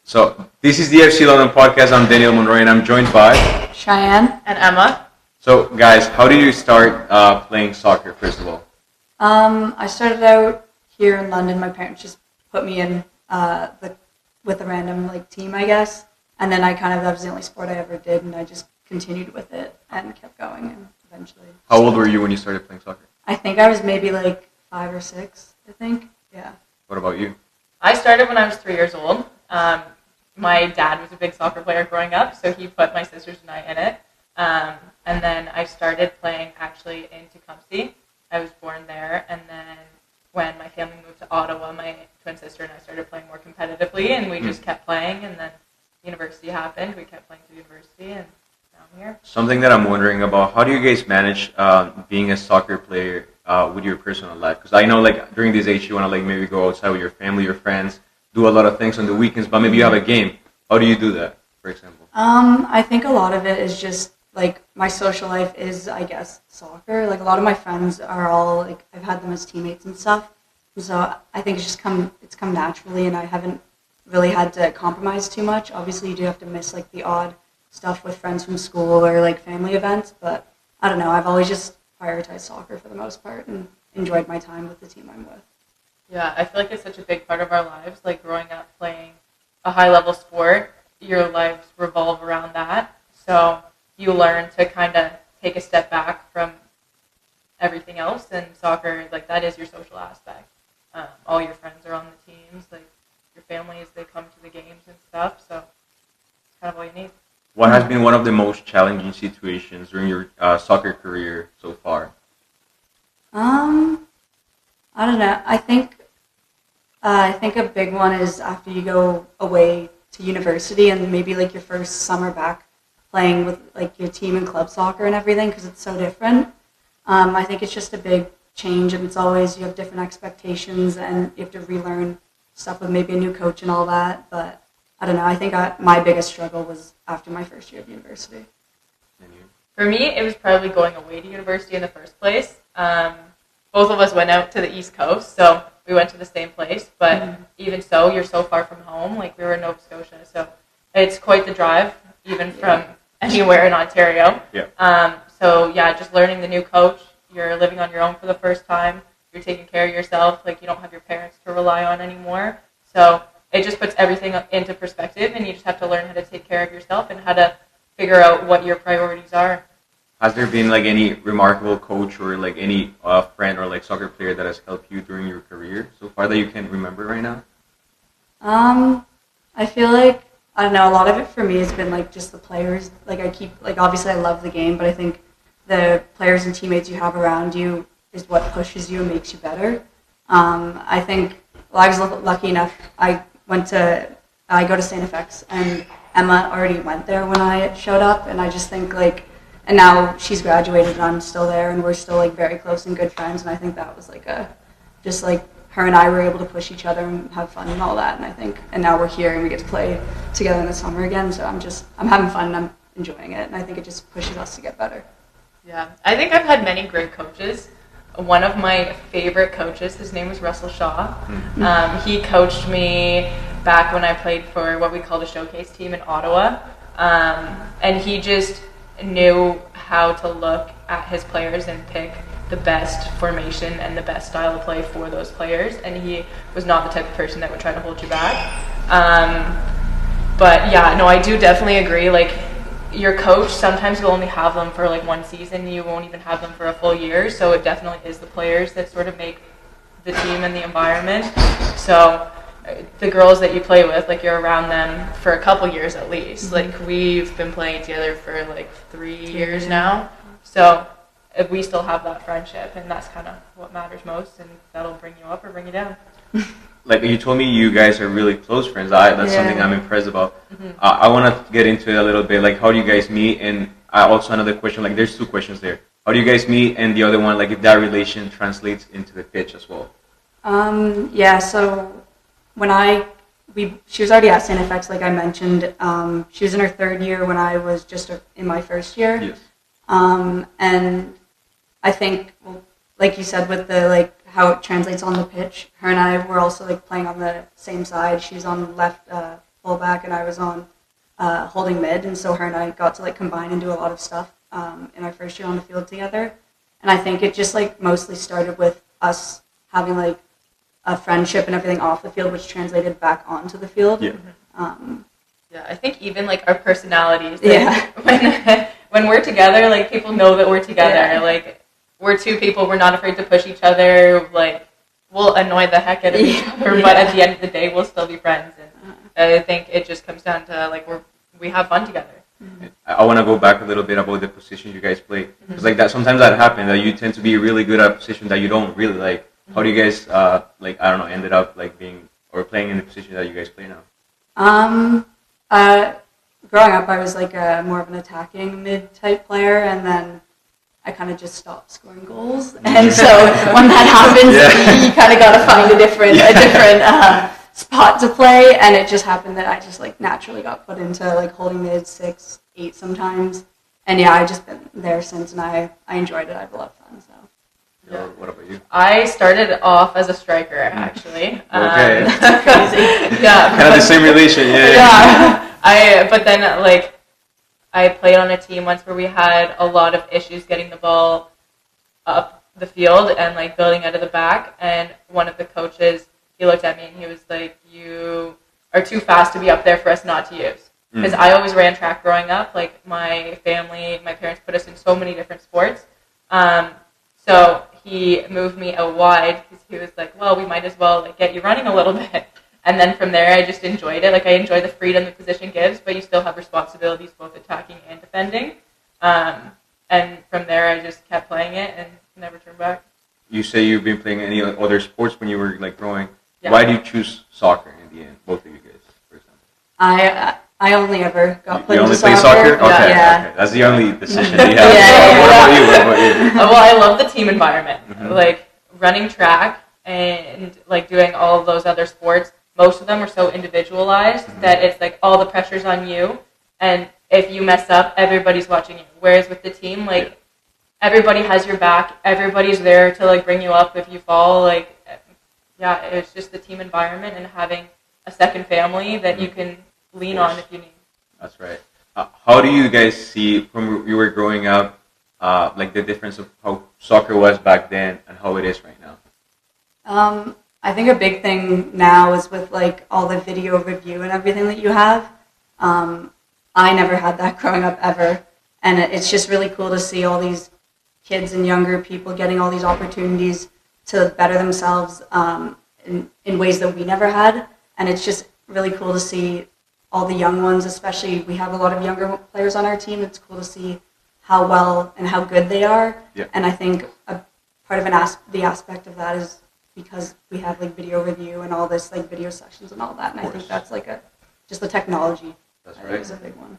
So this is the FC London podcast. I'm Daniel Monroy, and I'm joined by Cheyenne and Emma. So, guys, how did you start playing soccer? First of all, I started out here in London. My parents just put me in with a random team, I guess, and then that was the only sport I ever did, and I just continued with it and kept going, and eventually. How old were you when you started playing soccer? I think I was maybe 5 or 6. I think, yeah. What about you? I started when I was 3 years old. My dad was a big soccer player growing up, so he put my sisters and I in it. And then I started playing actually in Tecumseh. I was born there, and then when my family moved to Ottawa, my twin sister and I started playing more competitively, and we just kept playing, and then university happened. We kept playing through university, and now I'm here. Something that I'm wondering about, how do you guys manage being a soccer player with your personal life? Because I know during this age you want to maybe go outside with your family, your friends, do a lot of things on the weekends, but maybe you have a game. How do you do that, for example? I think a lot of it is just my social life is, I guess, soccer. A lot of my friends are all I've had them as teammates and stuff, and so I think it's come naturally, and I haven't really had to compromise too much. Obviously, you do have to miss the odd stuff with friends from school or family events, but I don't know. I've always just prioritized soccer for the most part and enjoyed my time with the team I'm with. Yeah, I feel like it's such a big part of our lives. Growing up playing a high-level sport, your lives revolve around that. So you learn to kind of take a step back from everything else, and soccer, that is your social aspect. All your friends are on the teams, your families, they come to the games and stuff, so it's kind of all you need. What has been one of the most challenging situations during your soccer career so far? I don't know. I think a big one is after you go away to university and maybe your first summer back playing with your team and club soccer and everything, because it's so different. I think it's just a big change, and it's always, you have different expectations and you have to relearn stuff with maybe a new coach and all that. But I don't know. I think my biggest struggle was after my first year of university. For me, it was probably going away to university in the first place. Both of us went out to the East Coast, so we went to the same place. But even so, you're so far from home. We were in Nova Scotia, so it's quite the drive, even from anywhere in Ontario. Yeah. So yeah, just learning the new coach. You're living on your own for the first time. You're taking care of yourself. You don't have your parents to rely on anymore. So it just puts everything into perspective, and you just have to learn how to take care of yourself and how to figure out what your priorities are. Has there been any remarkable coach or any friend or soccer player that has helped you during your career so far that you can remember right now? I feel I don't know, a lot of it for me has been just the players. Obviously I love the game, but I think the players and teammates you have around you is what pushes you and makes you better. I think, I was lucky enough, I go to St. FX, and Emma already went there when I showed up, and I just think and now she's graduated and I'm still there, and we're still very close and good friends, and I think that was her and I were able to push each other and have fun and all that, and now we're here and we get to play together in the summer again, so I'm having fun and I'm enjoying it, and I think it just pushes us to get better. Yeah, I think I've had many great coaches. One of my favorite coaches, his name was Russell Shaw. He coached me back when I played for what we called a showcase team in Ottawa, and he just knew how to look at his players and pick the best formation and the best style of play for those players, and he was not the type of person that would try to hold you back. But yeah, no, I do definitely agree. Your coach, sometimes you'll only have them for one season, you won't even have them for a full year, so it definitely is the players that sort of make the team and the environment. So the girls that you play with, you're around them for a couple years at least. We've been playing together for 3 years now, so we still have that friendship, and that's kind of what matters most, and that'll bring you up or bring you down. You told me you guys are really close friends. That's something I'm impressed about. I want to get into it a little bit. How do you guys meet? And also another question, there's 2 questions there. How do you guys meet? And the other one, if that relation translates into the pitch as well. So when she was already at St. FX, like I mentioned. She was in her 3rd year when I was just in my 1st year. Yes. And I think, like you said, with the how it translates on the pitch, her and I were also playing on the same side. She was on left fullback and I was on holding mid, and so her and I got to like combine and do a lot of stuff in our first year on the field together. And I think it just like mostly started with us having like a friendship and everything off the field, which translated back onto the field. Yeah. Yeah, I think even like our personalities. Like, when we're together, like people know that we're together. Yeah. Like we're two people. We're not afraid to push each other. Like we'll annoy the heck out of each other, but at the end of the day, we'll still be friends. And I think it just comes down to like we have fun together. I want to go back a little bit about the positions you guys play. Because like that, sometimes that happens that you tend to be really good at a position that you don't really like. How do you guys like I don't know ended up like being or playing in the position that you guys play now? Growing up, I was like more of an attacking mid type player, and then I kind of just stopped scoring goals. And so when that happens, you kind of got to find a different spot to play. And it just happened that I just like naturally got put into like holding mid 6, 8 sometimes. And yeah, I've just been there since, and I enjoyed it. I have a lot of fun. So. Yeah. What about you? I started off as a striker, actually. Okay. Crazy. Yeah. Kind of the same relation, yeah. Yeah. But then, like, I played on a team once where we had a lot of issues getting the ball up the field and, like, building out of the back. And one of the coaches, he looked at me and he was like, "You are too fast to be up there for us not to use." Because I always ran track growing up. Like, my family, my parents put us in so many different sports. So he moved me out wide because he was like, "Well, we might as well like get you running a little bit." And then from there, I just enjoyed it. Like I enjoy the freedom the position gives, but you still have responsibilities both attacking and defending. And from there, I just kept playing it and never turned back. You say you've been playing any other sports when you were like growing. Yeah. Why do you choose soccer in the end? Both of you guys, for example. I only ever got played You only into play soccer? Okay, Yeah. okay. That's the only decision you have. Yeah. What about you? What about you? Well, I love the team environment. Like running track and like doing all of those other sports. Most of them are so individualized that it's like all the pressure's on you, and if you mess up, everybody's watching you. Whereas with the team, like everybody has your back. Everybody's there to like bring you up if you fall. Like, yeah, it's just the team environment and having a second family that you can lean on if you need. That's right. How do you guys see from you were growing up, like the difference of how soccer was back then and how it is right now? I think a big thing now is with like all the video review and everything that you have. I never had that growing up ever, and it's just really cool to see all these kids and younger people getting all these opportunities to better themselves in ways that we never had, and it's just really cool to see all the young ones, especially we have a lot of younger players on our team. It's cool to see how well and how good they are. Yeah. And I think a part of the aspect of that is because we have like video review and all this like video sessions and all that. And I think that's like just the technology. That's I right. think is a big one.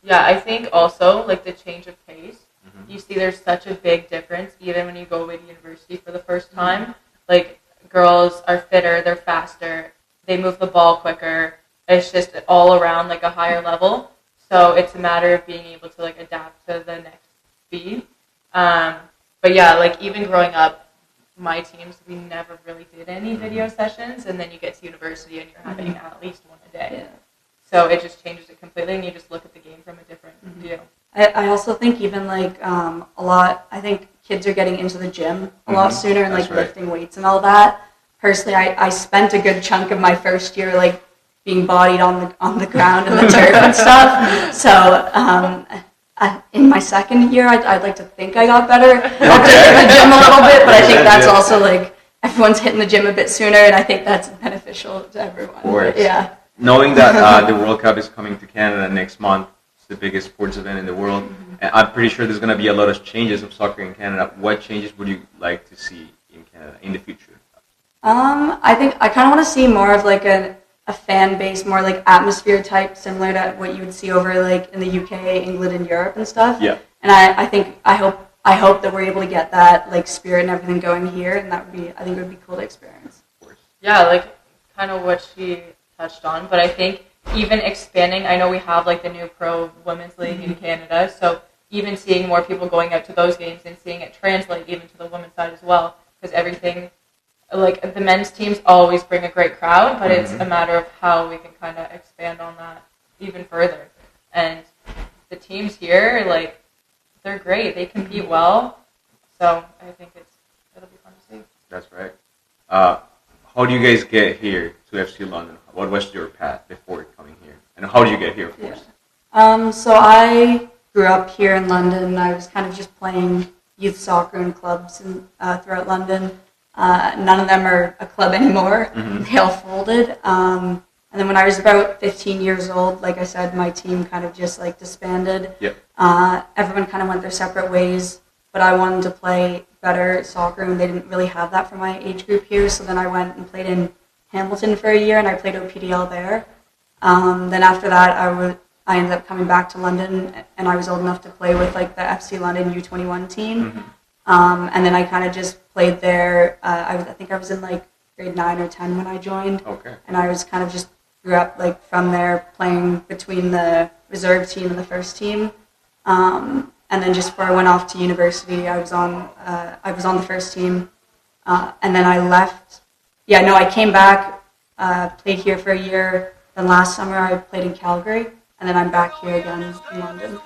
Yeah, I think also like the change of pace. You see there's such a big difference even when you go away to university for the first time. Like girls are fitter, they're faster, they move the ball quicker. It's just all around like a higher level. So it's a matter of being able to like adapt to the next speed. But yeah, like even growing up, my teams, we never really did any video sessions. And then you get to university and you're having at least one a day. Yeah. So it just changes it completely and you just look at the game from a different view. I also think even like I think kids are getting into the gym a lot sooner and like lifting weights and all that. Personally, I spent a good chunk of my first year like being bodied on the ground and the turf and stuff. So in my second year, I'd like to think I got better at the gym a little bit, but I think that's also like everyone's hitting the gym a bit sooner, and I think that's beneficial to everyone. Of course. But, yeah. Knowing that the World Cup is coming to Canada next month, it's the biggest sports event in the world, and I'm pretty sure there's going to be a lot of changes of soccer in Canada. What changes would you like to see in Canada in the future? I think I kind of want to see more of like a fan base, more like atmosphere type, similar to what you would see over like in the UK, England, and Europe and stuff. Yeah. And I hope that we're able to get that like spirit and everything going here, and I think it would be cool to experience. Yeah, like kind of what she touched on, but I think even expanding, I know we have like the new pro women's league in Canada, so even seeing more people going out to those games and seeing it translate even to the women's side as well, because everything like the men's teams always bring a great crowd, but it's a matter of how we can kind of expand on that even further. And the teams here, like, they're great. They compete well, so I think it'll be fun to see. That's right. How do you guys get here to FC London? What was your path before coming here? And how did you get here, of course? So I grew up here in London. I was kind of just playing youth soccer in clubs throughout London. None of them are a club anymore. They all folded. And then when I was about 15 years old, like I said, my team kind of just like disbanded. Yep. Everyone kind of went their separate ways, but I wanted to play better soccer, and they didn't really have that for my age group here. So then I went and played in Hamilton for a year, and I played OPDL there. Then after that, I ended up coming back to London, and I was old enough to play with like the FC London U21 team. And then I kind of just played there. I think I was in like grade 9 or 10 when I joined. Okay. And I was kind of just grew up like from there playing between the reserve team and the first team. And then just before I went off to university, I was on the first team. And then I left. Yeah, no, I came back, played here for a year. Then last summer I played in Calgary, and then I'm back here again in London.